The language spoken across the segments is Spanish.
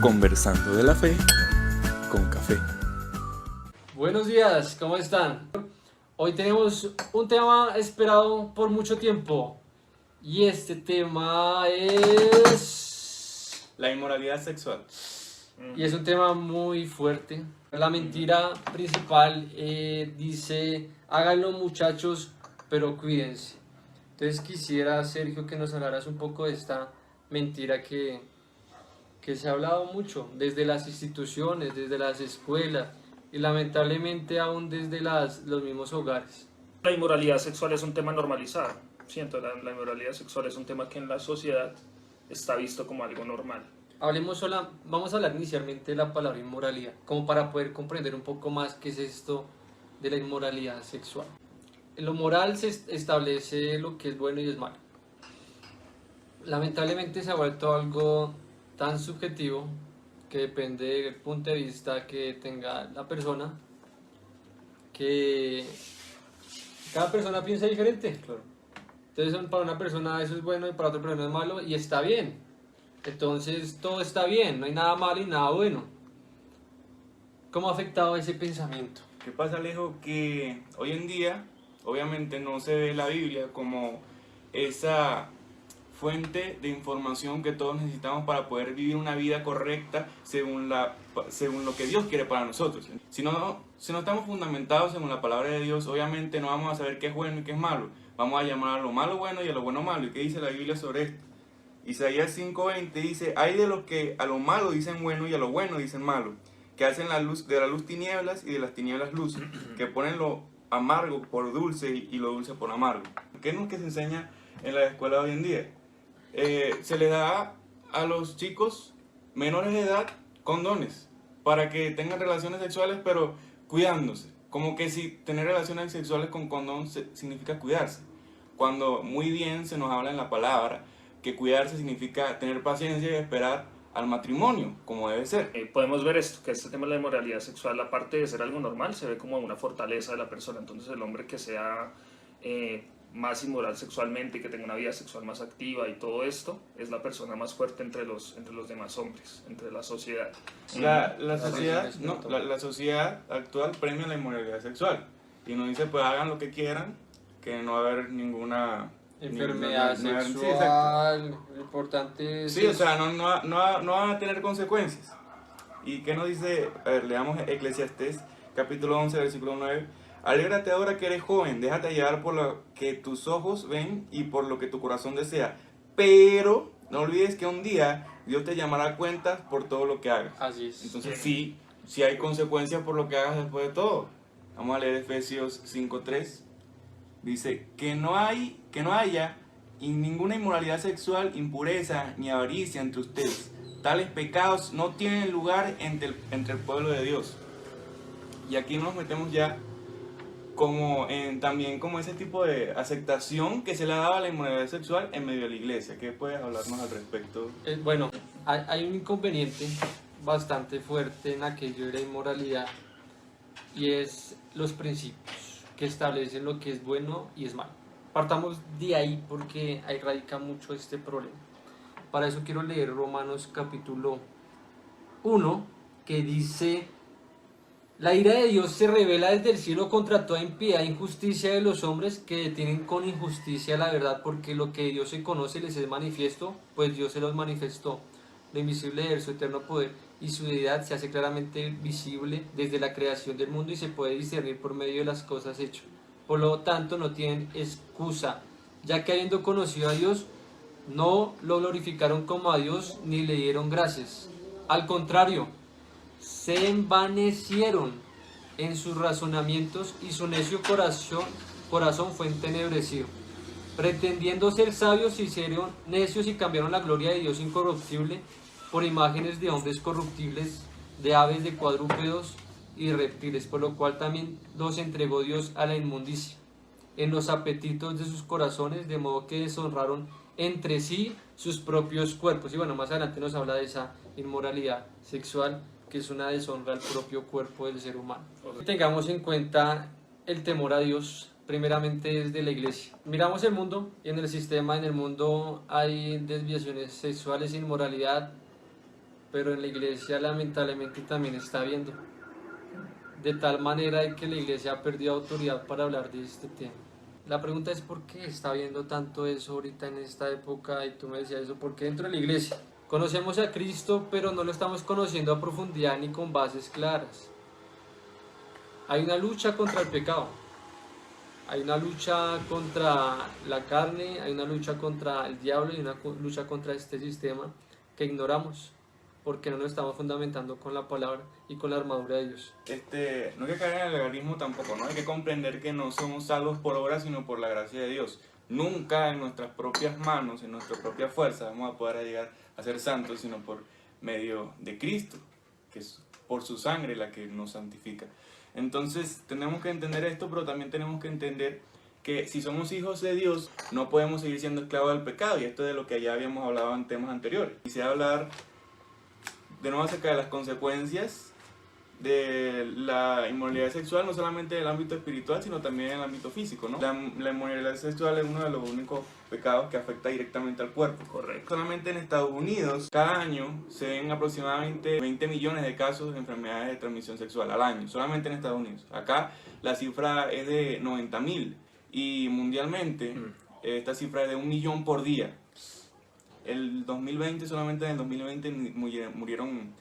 Conversando de la fe con café. Buenos días, ¿cómo están? Hoy tenemos un tema esperado por mucho tiempo y este tema es... La inmoralidad sexual. Y es un tema muy fuerte. La mentira principal dice, háganlo muchachos, pero cuídense. Entonces quisiera, Sergio, que nos hablaras un poco de esta mentira que se ha hablado mucho desde las instituciones, desde las escuelas y lamentablemente aún desde los mismos hogares. La inmoralidad sexual es un tema normalizado. Siento, la inmoralidad sexual es un tema que en la sociedad está visto como algo normal. Vamos a hablar inicialmente de la palabra inmoralidad, como para poder comprender un poco más qué es esto de la inmoralidad sexual. En lo moral se establece lo que es bueno y es malo. Lamentablemente se ha vuelto algo tan subjetivo que depende del punto de vista que tenga la persona, que cada persona piensa diferente. Claro. Entonces para una persona eso es bueno y para otra persona es malo y está bien. Entonces todo está bien, no hay nada malo y nada bueno. ¿Cómo ha afectado ese pensamiento? ¿Qué pasa, Alejo? Que hoy en día, obviamente, no se ve la Biblia como esa fuente de información que todos necesitamos para poder vivir una vida correcta según lo que Dios quiere para nosotros. Si no estamos fundamentados según la palabra de Dios, obviamente no vamos a saber qué es bueno y qué es malo. Vamos a llamar a lo malo bueno y a lo bueno malo. ¿Y qué dice la Biblia sobre esto? Isaías 5:20 dice, hay de los que a lo malo dicen bueno y a lo bueno dicen malo, que hacen de la luz tinieblas y de las tinieblas luz, que ponen lo amargo por dulce y lo dulce por amargo. ¿Qué es lo que se enseña en la escuela hoy en día? Se les da a los chicos menores de edad condones para que tengan relaciones sexuales, pero cuidándose. Como que si tener relaciones sexuales con condón significa cuidarse, cuando muy bien se nos habla en la palabra que cuidarse significa tener paciencia y esperar al matrimonio, como debe ser. Podemos ver esto, que este tema de la inmoralidad sexual, aparte de ser algo normal, se ve como una fortaleza de la persona. Entonces el hombre que sea más inmoral sexualmente y que tenga una vida sexual más activa y todo esto, es la persona más fuerte entre los demás hombres, entre la sociedad. La sociedad actual premia la inmoralidad sexual y nos dice pues hagan lo que quieran, que no va a haber ninguna Enfermedad sexual, sí, lo importante es... Sí, o sea, no van a tener consecuencias. ¿Y qué nos dice? A ver, leamos Eclesiastés, capítulo 11, versículo 9. Alégrate ahora que eres joven, déjate llevar por lo que tus ojos ven y por lo que tu corazón desea. Pero no olvides que un día Dios te llamará a cuentas por todo lo que hagas. Así es. Entonces sí hay consecuencias por lo que hagas después de todo. Vamos a leer Efesios 5:3. Dice que no haya ninguna inmoralidad sexual, impureza ni avaricia entre ustedes. Tales pecados no tienen lugar entre el pueblo de Dios. Y aquí nos metemos ya también como ese tipo de aceptación que se le ha dado a la inmoralidad sexual en medio de la iglesia. ¿Qué puedes hablarnos al respecto? Bueno, hay un inconveniente bastante fuerte en aquello de la inmoralidad y es los principios que establecen lo que es bueno y es malo. Partamos de ahí porque ahí radica mucho este problema. Para eso quiero leer Romanos capítulo 1, que dice: la ira de Dios se revela desde el cielo contra toda impiedad e injusticia de los hombres que detienen con injusticia la verdad, porque lo que Dios se conoce les es manifiesto, pues Dios se los manifestó. Lo invisible de su eterno poder y su deidad se hace claramente visible desde la creación del mundo y se puede discernir por medio de las cosas hechas. Por lo tanto, no tienen excusa, ya que habiendo conocido a Dios, no lo glorificaron como a Dios ni le dieron gracias. Al contrario, se envanecieron en sus razonamientos y su necio corazón fue entenebrecido. Pretendiendo ser sabios, se hicieron necios y cambiaron la gloria de Dios incorruptible por imágenes de hombres corruptibles, de aves, de cuadrúpedos y reptiles, por lo cual también los entregó Dios a la inmundicia en los apetitos de sus corazones, de modo que deshonraron entre sí sus propios cuerpos. Y bueno, más adelante nos habla de esa inmoralidad sexual, que es una deshonra al propio cuerpo del ser humano. Tengamos en cuenta el temor a Dios, primeramente desde la iglesia. Miramos el mundo y en el mundo hay desviaciones sexuales, inmoralidad, pero en la iglesia lamentablemente también está habiendo. De tal manera de que la iglesia ha perdido autoridad para hablar de este tema. La pregunta es ¿por qué está habiendo tanto eso ahorita en esta época? Y tú me decías eso, ¿por qué dentro de la iglesia? Conocemos a Cristo, pero no lo estamos conociendo a profundidad ni con bases claras. Hay una lucha contra el pecado. Hay una lucha contra la carne, hay una lucha contra el diablo y una lucha contra este sistema que ignoramos porque no nos estamos fundamentando con la palabra y con la armadura de Dios. No hay que caer en el legalismo tampoco, ¿no? Hay que comprender que no somos salvos por obra, sino por la gracia de Dios. Nunca en nuestras propias manos, en nuestra propia fuerza, vamos a poder llegar a ser santos, sino por medio de Cristo, que es por su sangre la que nos santifica. Entonces tenemos que entender esto, pero también tenemos que entender que si somos hijos de Dios, no podemos seguir siendo esclavos del pecado, y esto es de lo que ya habíamos hablado en temas anteriores. Quisiera hablar de nuevo acerca de las consecuencias de la inmoralidad sexual, no solamente en el ámbito espiritual, sino también en el ámbito físico, ¿no? La inmoralidad sexual es uno de los únicos pecados que afecta directamente al cuerpo. Correcto. Solamente en Estados Unidos, cada año se ven aproximadamente 20 millones de casos de enfermedades de transmisión sexual al año, solamente en Estados Unidos. Acá la cifra es de 90.000 y mundialmente esta cifra es de 1 millón por día. El 2020, solamente en el 2020 murieron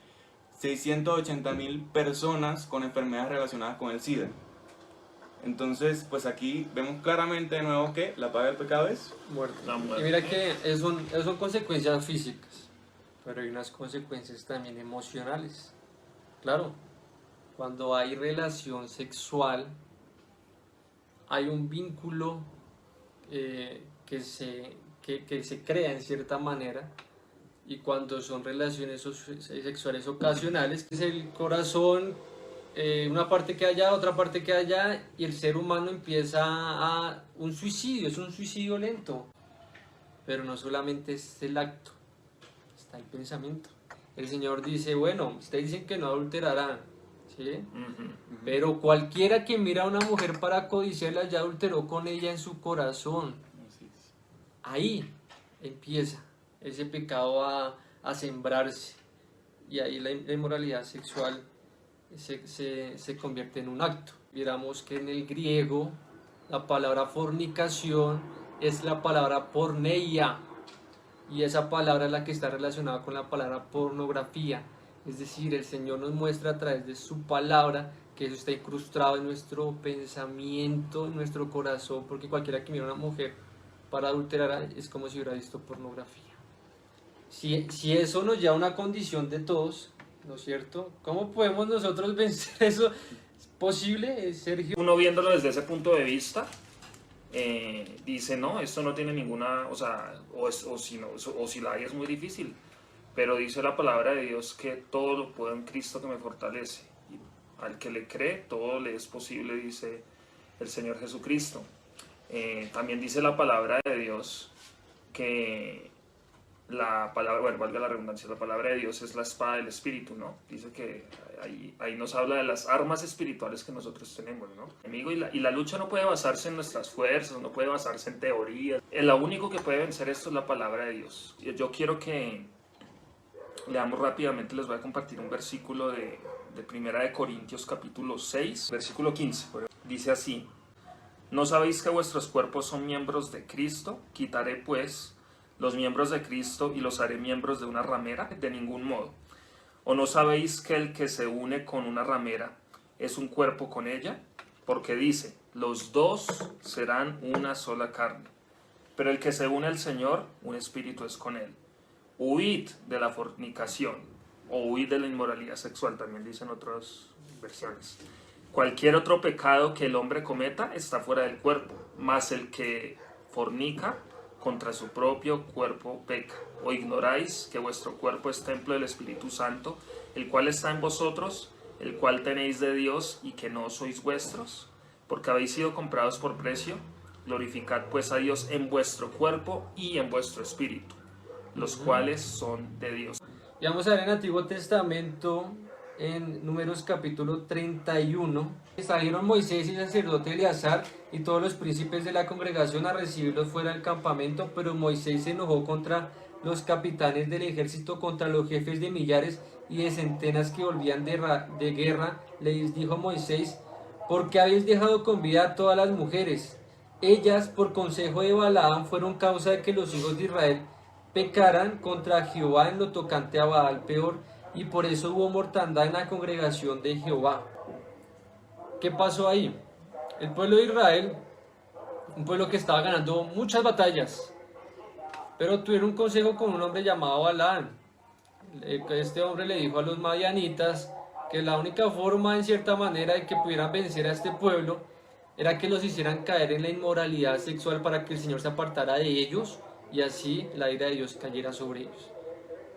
680.000 personas con enfermedades relacionadas con el SIDA. Entonces, pues aquí vemos claramente de nuevo que la paga del pecado es Muerte. La muerte. Y mira que son consecuencias físicas, pero hay unas consecuencias también emocionales. Claro, cuando hay relación sexual, hay un vínculo que se crea en cierta manera, y cuando son relaciones sexuales ocasionales, es el corazón, una parte que allá, otra parte que allá, y el ser humano empieza a un suicidio, es un suicidio lento. Pero no solamente es el acto, está el pensamiento. El Señor dice, bueno, ustedes dicen que no adulterarán, ¿sí? Pero cualquiera que mira a una mujer para codiciarla ya adulteró con ella en su corazón. Ahí empieza ese pecado a sembrarse, y ahí la inmoralidad sexual se convierte en un acto. Viéramos que en el griego la palabra fornicación es la palabra porneia, y esa palabra es la que está relacionada con la palabra pornografía. Es decir, el Señor nos muestra a través de su palabra que eso está incrustado en nuestro pensamiento, en nuestro corazón, porque cualquiera que mira a una mujer para adulterar es como si hubiera visto pornografía. Si eso nos lleva a una condición de todos, ¿no es cierto? ¿Cómo podemos nosotros vencer eso? ¿Es posible, Sergio? Uno viéndolo desde ese punto de vista, dice, no, esto no tiene ninguna, o si la hay es muy difícil, pero dice la palabra de Dios que todo lo puedo en Cristo que me fortalece. Y al que le cree, todo le es posible, dice el Señor Jesucristo. También dice la palabra de Dios que la palabra, bueno, valga la redundancia, la palabra de Dios es la espada del Espíritu, ¿no? Dice que ahí nos habla de las armas espirituales que nosotros tenemos, ¿no? Amigo, y la lucha no puede basarse en nuestras fuerzas, no puede basarse en teorías. Lo único que puede vencer esto es la palabra de Dios. Yo quiero que leamos rápidamente, les voy a compartir un versículo de Primera de Corintios capítulo 6, versículo 15. Dice así: ¿No sabéis que vuestros cuerpos son miembros de Cristo? Quitaré pues los miembros de Cristo y los haré miembros de una ramera, de ningún modo. ¿O no sabéis que el que se une con una ramera es un cuerpo con ella? Porque dice, los dos serán una sola carne. Pero el que se une al Señor, un espíritu es con él. Huid de la fornicación, o huid de la inmoralidad sexual, también dicen otras versiones. Cualquier otro pecado que el hombre cometa está fuera del cuerpo, mas el que fornica contra su propio cuerpo peca. ¿O ignoráis que vuestro cuerpo es templo del Espíritu Santo, el cual está en vosotros, el cual tenéis de Dios, y que no sois vuestros? Porque habéis sido comprados por precio. Glorificad pues a Dios en vuestro cuerpo y en vuestro espíritu, los cuales son de Dios. Y vamos a ver en el Antiguo Testamento, en Números capítulo 31, salieron Moisés y el sacerdote Eleazar y todos los príncipes de la congregación a recibirlos fuera del campamento, pero Moisés se enojó contra los capitanes del ejército, contra los jefes de millares y de centenas que volvían de guerra, les dijo Moisés: ¿por qué habéis dejado con vida a todas las mujeres? Ellas, por consejo de Balaam, fueron causa de que los hijos de Israel pecaran contra Jehová en lo tocante a Baal peor, y por eso hubo mortandad en la congregación de Jehová. ¿Qué pasó ahí? El pueblo de Israel, un pueblo que estaba ganando muchas batallas, pero tuvieron un consejo con un hombre llamado Balaam. Este hombre le dijo a los madianitas que la única forma, en cierta manera, de que pudieran vencer a este pueblo era que los hicieran caer en la inmoralidad sexual para que el Señor se apartara de ellos y así la ira de Dios cayera sobre ellos.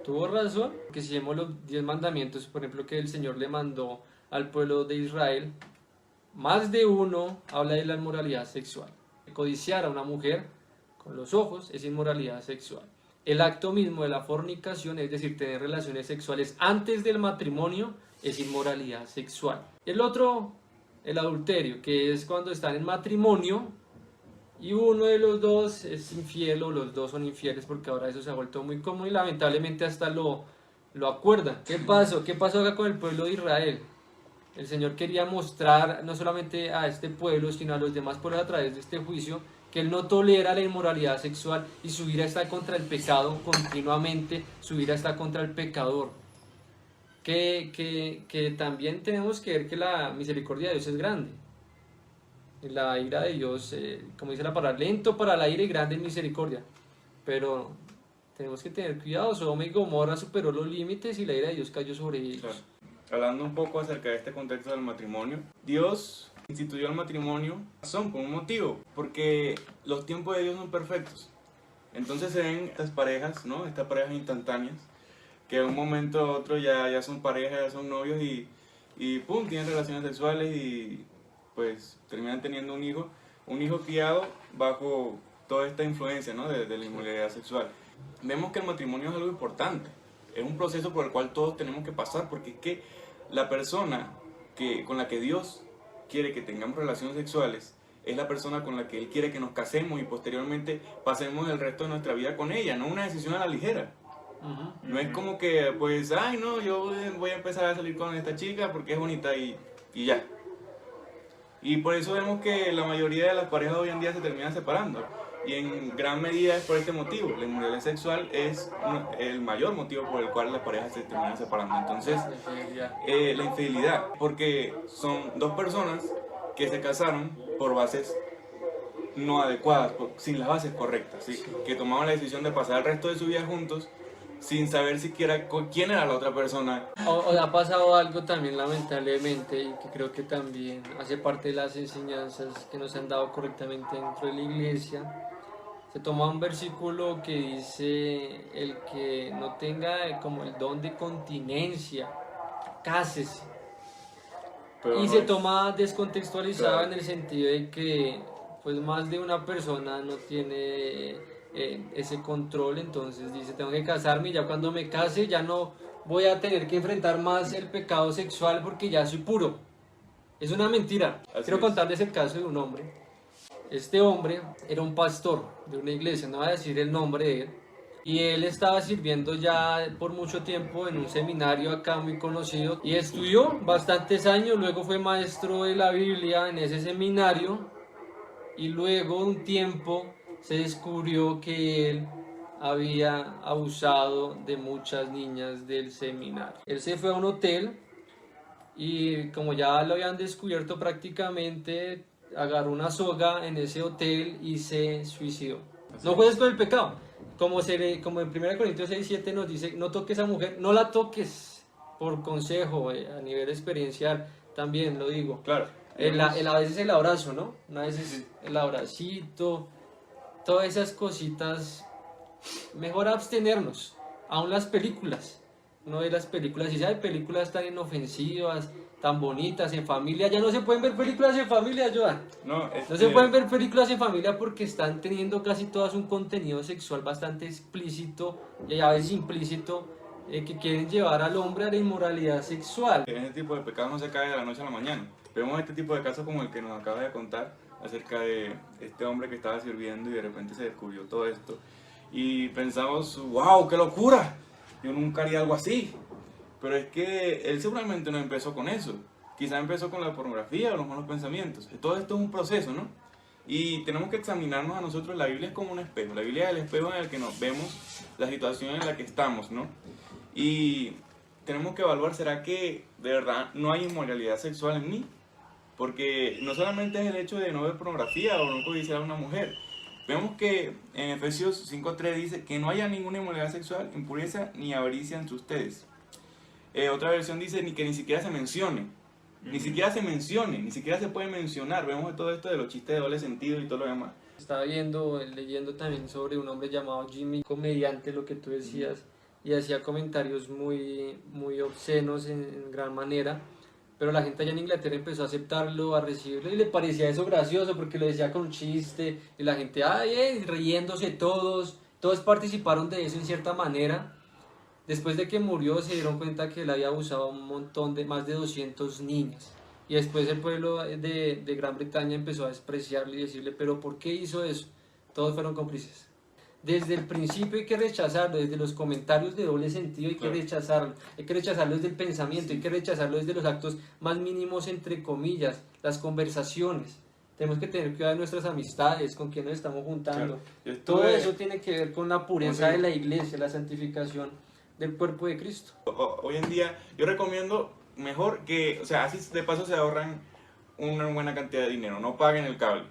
Tuvo razón, que si vemos los 10 mandamientos, por ejemplo, que el Señor le mandó al pueblo de Israel, más de uno habla de la inmoralidad sexual. Codiciar a una mujer con los ojos es inmoralidad sexual. El acto mismo de la fornicación, es decir, tener relaciones sexuales antes del matrimonio, es inmoralidad sexual. El otro, el adulterio, que es cuando están en matrimonio y uno de los dos es infiel o los dos son infieles, porque ahora eso se ha vuelto muy común y lamentablemente hasta lo acuerdan. ¿Qué pasó? ¿Qué pasó acá con el pueblo de Israel? El Señor quería mostrar no solamente a este pueblo, sino a los demás pueblos a través de este juicio, que Él no tolera la inmoralidad sexual y su ira está contra el pecado continuamente, su ira está contra el pecador. Que también tenemos que ver que la misericordia de Dios es grande. La ira de Dios, como dice la palabra, lento para la ira y grande en misericordia. Pero tenemos que tener cuidado, Sodoma y Gomorra superó los límites y la ira de Dios cayó sobre ellos. Claro. Hablando un poco acerca de este contexto del matrimonio, Dios instituyó el matrimonio por un motivo, porque los tiempos de Dios son perfectos. Entonces se ven estas parejas, ¿no? Estas parejas instantáneas, que de un momento a otro ya son parejas, ya son novios y pum, tienen relaciones sexuales y pues terminan teniendo un hijo criado bajo toda esta influencia, ¿no? de la inmoralidad sexual. Vemos que el matrimonio es algo importante, es un proceso por el cual todos tenemos que pasar, porque es que la persona con la que Dios quiere que tengamos relaciones sexuales es la persona con la que Él quiere que nos casemos y posteriormente pasemos el resto de nuestra vida con ella, no una decisión a la ligera. No es como que, pues, ay no, yo voy a empezar a salir con esta chica porque es bonita y ya. Y por eso vemos que la mayoría de las parejas hoy en día se terminan separando. Y en gran medida es por este motivo. La inmoralidad sexual es el mayor motivo por el cual las parejas se terminan separando. Entonces, la infidelidad, porque son dos personas que se casaron por bases no adecuadas, sin las bases correctas, ¿sí? Que tomaban la decisión de pasar el resto de su vida juntos sin saber siquiera quién era la otra persona. O ha pasado algo también lamentablemente y que creo que también hace parte de las enseñanzas que nos han dado correctamente dentro de la iglesia. Se toma un versículo que dice: el que no tenga como el don de continencia, cásese. Pero Y no se es- toma descontextualizado Claro. en el sentido de que pues más de una persona no tiene ese control, entonces dice: tengo que casarme y ya cuando me case ya no voy a tener que enfrentar más el pecado sexual porque ya soy puro. Es una mentira. Así Quiero es. contarles el caso de un hombre. Este hombre era un pastor de una iglesia, no voy a decir el nombre de él, y él estaba sirviendo ya por mucho tiempo en un seminario acá muy conocido y estudió bastantes años, luego fue maestro de la Biblia en ese seminario y luego de un tiempo se descubrió que él había abusado de muchas niñas del seminario. Él se fue a un hotel y como ya lo habían descubierto prácticamente, agarró una soga en ese hotel y se suicidó. No juegues con el pecado. Como en 1 Corintios 6:7 nos dice: no toques a mujer, no la toques por consejo, a nivel experiencial también lo digo. Claro. A veces el abrazo, ¿no? A veces el abracito, todas esas cositas, mejor abstenernos. Aún las películas, no de las películas, si hay películas tan inofensivas, tan bonitas, en familia, ya no se pueden ver películas en familia, Joan. No, No se pueden ver películas en familia porque están teniendo casi todas un contenido sexual bastante explícito y a veces implícito, que quieren llevar al hombre a la inmoralidad sexual. En este tipo de pecados no se cae de la noche a la mañana. Vemos este tipo de casos como el que nos acaba de contar acerca de este hombre que estaba sirviendo y de repente se descubrió todo esto. Y pensamos: wow, qué locura, yo nunca haría algo así. Pero es que él seguramente no empezó con eso. Quizá empezó con la pornografía o los malos pensamientos. Todo esto es un proceso, ¿no? Y tenemos que examinarnos a nosotros. La Biblia es como un espejo. La Biblia es el espejo en el que nos vemos la situación en la que estamos, ¿no? Y tenemos que evaluar, ¿será que de verdad no hay inmoralidad sexual en mí? Porque no solamente es el hecho de no ver pornografía o no codiciar a una mujer. Vemos que en Efesios 5:3 dice que no haya ninguna inmoralidad sexual, impureza ni avaricia entre ustedes. Otra versión dice ni siquiera se mencione. Ni siquiera se mencione, ni siquiera se puede mencionar. Vemos todo esto de los chistes de doble sentido y todo lo demás. Estaba leyendo también sobre un hombre llamado Jimmy, comediante, lo que tú decías, y hacía comentarios muy, muy obscenos en gran manera, pero la gente allá en Inglaterra empezó a aceptarlo, a recibirlo, y le parecía eso gracioso porque lo decía con un chiste, y la gente, riéndose todos participaron de eso en cierta manera. Después de que murió se dieron cuenta que él había abusado a un montón de más de 200 niños. Y después el pueblo de Gran Bretaña empezó a despreciarle y decirle, pero ¿por qué hizo eso? Todos fueron cómplices. Desde el principio hay que rechazarlo, desde los comentarios de doble sentido hay que rechazarlo. Hay que rechazarlo desde el pensamiento, hay que rechazarlo desde los actos más mínimos, entre comillas, las conversaciones. Tenemos que tener cuidado de nuestras amistades, con quién nos estamos juntando. Todo eso tiene que ver con la pureza de la iglesia, la santificación del cuerpo de Cristo. Hoy en día yo recomiendo mejor que, o sea, así de paso se ahorran una buena cantidad de dinero, no paguen el cable.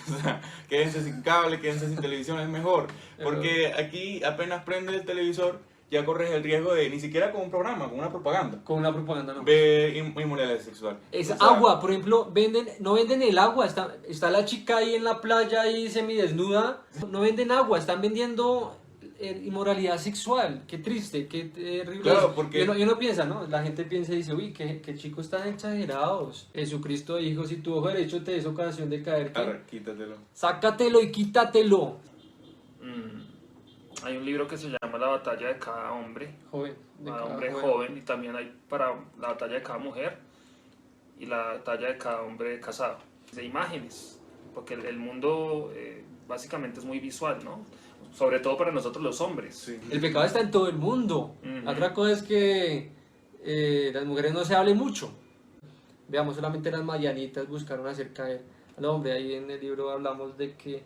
O sea, quédense sin cable, quédense sin televisión, es mejor. Porque aquí apenas prendes el televisor, ya corres el riesgo de, ni siquiera con un programa, con una propaganda. Con una propaganda, no. Ver inmoralidad sexual. Es agua, por ejemplo, no venden el agua, está la chica ahí en la playa ahí semidesnuda, no venden agua, están vendiendo inmoralidad sexual. Qué triste, qué terrible. Claro, porque y uno piensa, ¿no? La gente piensa y dice, uy, qué chicos tan exagerados. Jesucristo dijo, si tu ojo derecho te es ocasión de caer, quítatelo. Sácatelo y quítatelo. Hay un libro que se llama La batalla de cada hombre. Joven. Cada hombre joven, y también hay para la batalla de cada mujer y la batalla de cada hombre casado. De imágenes, porque el mundo básicamente es muy visual, ¿no? Sobre todo para nosotros los hombres. Sí. El pecado está en todo el mundo. Otra cosa es que las mujeres no se hable mucho. Veamos, solamente las Marianitas buscaron hacer caer al hombre. Ahí en el libro hablamos de que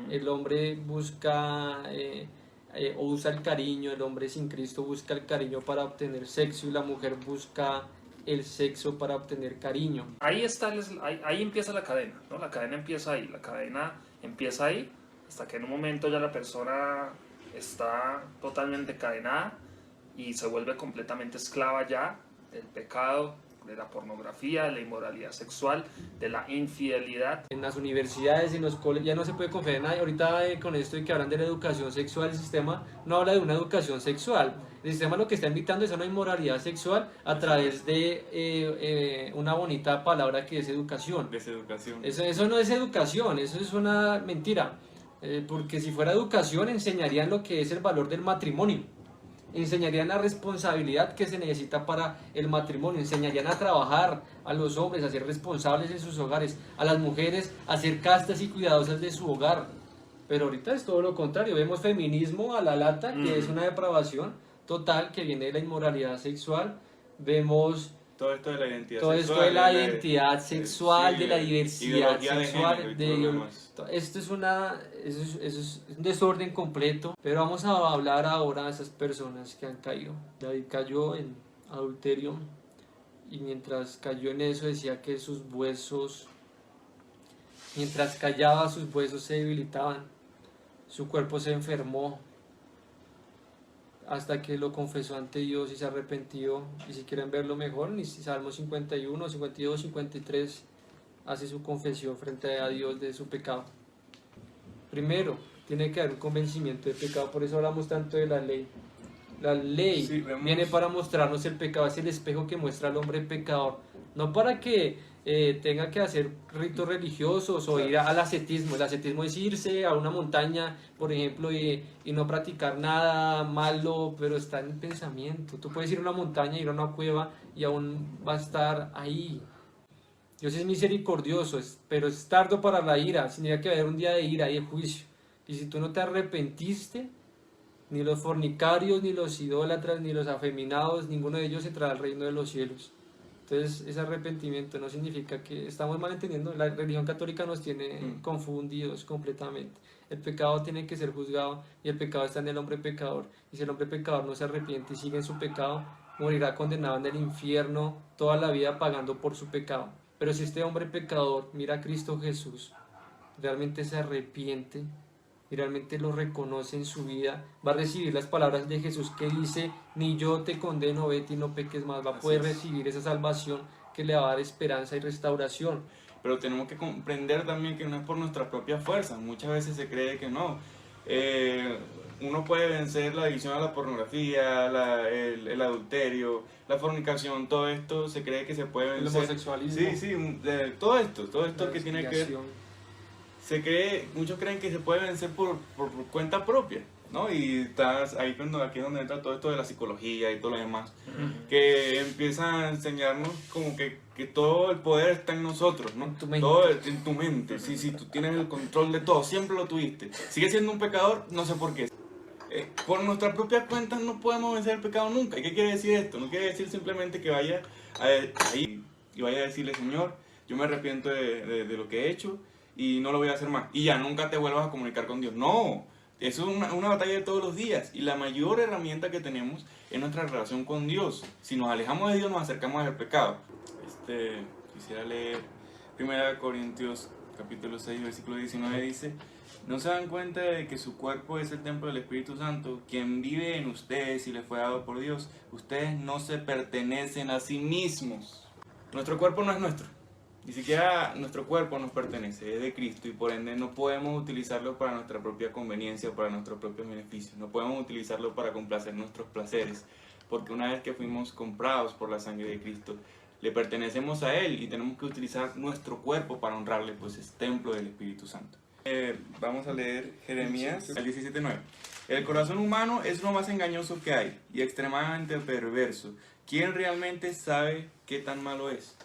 el hombre busca o usa el cariño, el hombre sin Cristo busca el cariño para obtener sexo y la mujer busca el sexo para obtener cariño. Ahí empieza la cadena, ¿no? La cadena empieza ahí, hasta que en un momento ya la persona está totalmente encadenada y se vuelve completamente esclava ya del pecado, de la pornografía, de la inmoralidad sexual, de la infidelidad. En las universidades, en los colegios, ya no se puede confiar en nadie. Ahorita con esto de que hablan de la educación sexual, el sistema no habla de una educación sexual. El sistema lo que está invitando es a una inmoralidad sexual a través de una bonita palabra que es educación. Deseducación. Eso no es educación, eso es una mentira. Porque si fuera educación enseñarían lo que es el valor del matrimonio, enseñarían la responsabilidad que se necesita para el matrimonio, enseñarían a trabajar a los hombres, a ser responsables en sus hogares, a las mujeres a ser castas y cuidadosas de su hogar. Pero ahorita es todo lo contrario, vemos feminismo a la lata, que es una depravación total que viene de la inmoralidad sexual, vemos todo esto de la identidad todo sexual, esto de la identidad sexual, sí, de la diversidad de sexual, género, esto es un desorden completo. Pero vamos a hablar ahora de esas personas que han caído. David cayó en adulterio y mientras cayó en eso decía que sus huesos, mientras callaba, sus huesos se debilitaban, su cuerpo se enfermó, hasta que lo confesó ante Dios y se arrepintió. Y si quieren verlo mejor, en Salmo 51, 52, 53 hace su confesión frente a Dios de su pecado. Primero, tiene que haber un convencimiento de pecado, por eso hablamos tanto de la ley. La ley viene para mostrarnos el pecado, es el espejo que muestra al hombre pecador, no para que tenga que hacer ritos religiosos o ir al ascetismo. El ascetismo es irse a una montaña, por ejemplo, y no practicar nada malo, pero está en el pensamiento. Tú puedes ir a una montaña, ir a una cueva y aún va a estar ahí. Dios es misericordioso, pero es tardo para la ira. Significa que va a haber un día de ira y de juicio. Y si tú no te arrepentiste, Ni los fornicarios, ni los idólatras, ni los afeminados, ninguno de ellos entrará al reino de los cielos. Entonces, ese arrepentimiento no significa que estamos malentendiendo. La religión católica nos tiene confundidos completamente. El pecado tiene que ser juzgado y el pecado está en el hombre pecador. Y si el hombre pecador no se arrepiente y sigue en su pecado, morirá condenado en el infierno toda la vida pagando por su pecado. Pero si este hombre pecador mira a Cristo Jesús, realmente se arrepiente y realmente lo reconoce en su vida, va a recibir las palabras de Jesús que dice: ni yo te condeno, vete y no peques más. Va a poder recibir esa salvación que le va a dar esperanza y restauración. Pero tenemos que comprender también que no es por nuestra propia fuerza. Muchas veces se cree que no. Uno puede vencer la adicción a la pornografía, el adulterio, la fornicación, todo esto se cree que se puede vencer. El homosexualismo. Sí, todo esto que tiene que ver. Muchos creen que se puede vencer por cuenta propia, ¿no? Y estás ahí aquí es donde entra todo esto de la psicología y todo lo demás, que empiezan a enseñarnos como que todo el poder está en nosotros, ¿no? En tu mente. Todo en tu mente, sí, tú tienes el control de todo, siempre lo tuviste. Sigue siendo un pecador, no sé por qué. Por nuestra propia cuenta no podemos vencer el pecado nunca. ¿Y qué quiere decir esto? No quiere decir simplemente que vaya ahí y vaya a decirle: Señor, yo me arrepiento de lo que he hecho y no lo voy a hacer más, y ya nunca te vuelvas a comunicar con Dios. No, eso es una batalla de todos los días, y la mayor herramienta que tenemos es nuestra relación con Dios. Si nos alejamos de Dios, nos acercamos al pecado. Quisiera leer 1 Corintios capítulo 6, versículo 19, dice: ¿no se dan cuenta de que su cuerpo es el templo del Espíritu Santo, quien vive en ustedes y les fue dado por Dios? Ustedes no se pertenecen a sí mismos. Nuestro cuerpo no es nuestro. Ni siquiera nuestro cuerpo nos pertenece, es de Cristo, y por ende no podemos utilizarlo para nuestra propia conveniencia o para nuestros propios beneficios. No podemos utilizarlo para complacer nuestros placeres, porque una vez que fuimos comprados por la sangre de Cristo, le pertenecemos a Él y tenemos que utilizar nuestro cuerpo para honrarle, pues es templo del Espíritu Santo. Vamos a leer Jeremías 17:9. El corazón humano es lo más engañoso que hay y extremadamente perverso. ¿Quién realmente sabe qué tan malo es?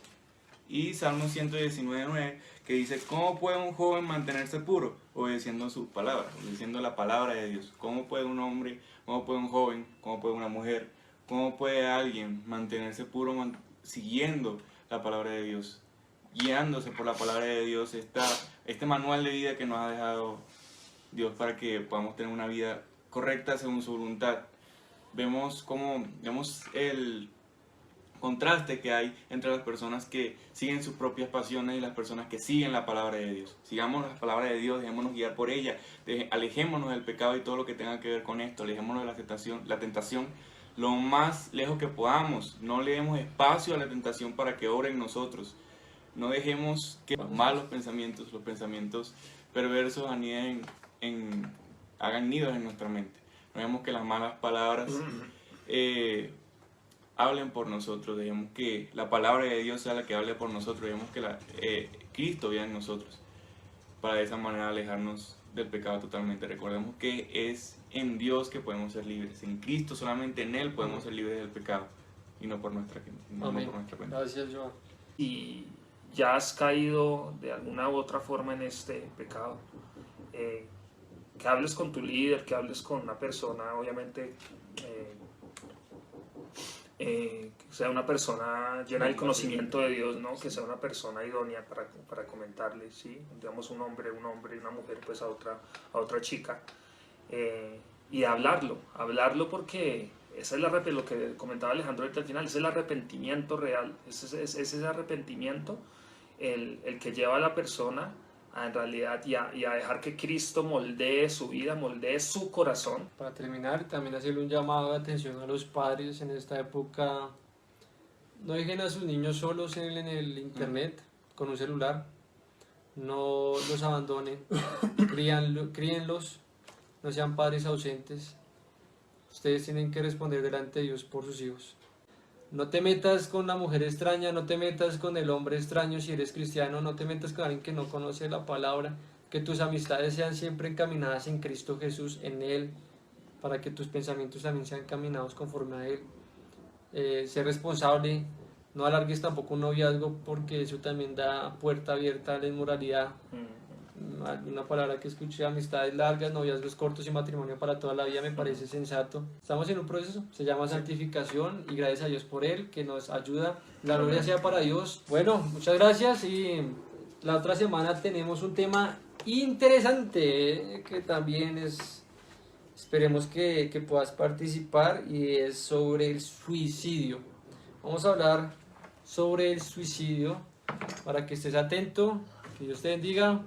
Y Salmo 119:9, que dice: ¿cómo puede un joven mantenerse puro? Obedeciendo su palabra, obedeciendo la palabra de Dios. ¿Cómo puede un hombre, cómo puede un joven, cómo puede una mujer, cómo puede alguien mantenerse puro siguiendo la palabra de Dios, guiándose por la palabra de Dios, este manual de vida que nos ha dejado Dios para que podamos tener una vida correcta según su voluntad? Vemos el contraste que hay entre las personas que siguen sus propias pasiones y las personas que siguen la palabra de Dios. Sigamos la palabra de Dios, dejémonos guiar por ella, alejémonos del pecado y todo lo que tenga que ver con esto, alejémonos de la tentación lo más lejos que podamos. No le demos espacio a la tentación para que obre en nosotros. No dejemos que los malos pensamientos, los pensamientos perversos hagan nidos en nuestra mente. No dejemos que las malas palabras hablen por nosotros. Dejemos que la palabra de Dios sea la que hable por nosotros. Dejemos que Cristo viva en nosotros, para de esa manera alejarnos del pecado totalmente. Recordemos que es en Dios que podemos ser libres. En Cristo, solamente en Él podemos ser libres del pecado, y no por nuestra cuenta. Gracias, Joan. Y ya has caído de alguna u otra forma en este pecado, que hables con tu líder, que hables con una persona, obviamente, que sea una persona llena del conocimiento de Dios, ¿no? Que sea una persona idónea para comentarle, ¿sí? Digamos, un hombre y una mujer, pues a otra chica, y hablarlo porque ese es lo que comentaba Alejandro ahorita al final, es el arrepentimiento real, es ese arrepentimiento el que lleva a la persona a, en realidad y a dejar que Cristo moldee su vida, moldee su corazón. Para terminar, también hacerle un llamado de atención a los padres en esta época. No dejen a sus niños solos en el internet con un celular. No los abandonen, críenlos, no sean padres ausentes. Ustedes tienen que responder delante de Dios por sus hijos. No te metas con la mujer extraña, no te metas con el hombre extraño si eres cristiano, no te metas con alguien que no conoce la palabra. Que tus amistades sean siempre encaminadas en Cristo Jesús, en Él, para que tus pensamientos también sean encaminados conforme a Él. Sé responsable, no alargues tampoco un noviazgo porque eso también da puerta abierta a la inmoralidad. Una palabra que escuché: amistades largas, noviazgos cortos y matrimonio para toda la vida. Me parece sensato. Estamos en un proceso, se llama santificación, y gracias a Dios por él, que nos ayuda. La gloria sea para Dios. Bueno, muchas gracias, y la otra semana tenemos un tema interesante, que también esperemos que puedas participar, y es sobre el suicidio. Vamos a hablar sobre el suicidio, para que estés atento. Que Dios te bendiga.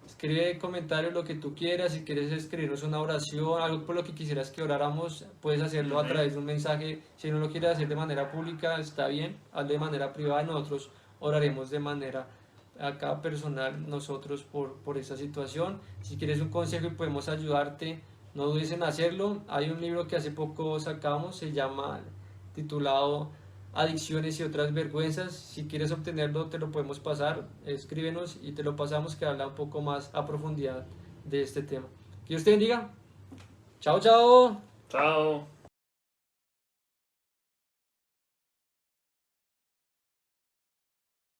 Escribe comentarios lo que tú quieras. Si quieres escribirnos una oración, algo por lo que quisieras que oráramos, puedes hacerlo a través de un mensaje. Si no lo quieres hacer de manera pública, está bien, hazlo de manera privada. Nosotros oraremos de manera acá personal, nosotros, por esa situación. Si quieres un consejo y podemos ayudarte, no dudes en hacerlo. Hay un libro que hace poco sacamos, se llama, titulado Adicciones y otras vergüenzas. Si quieres obtenerlo, te lo podemos pasar. Escríbenos y te lo pasamos, que habla un poco más a profundidad de este tema. Que Dios te bendiga. Chao, chao. Chao.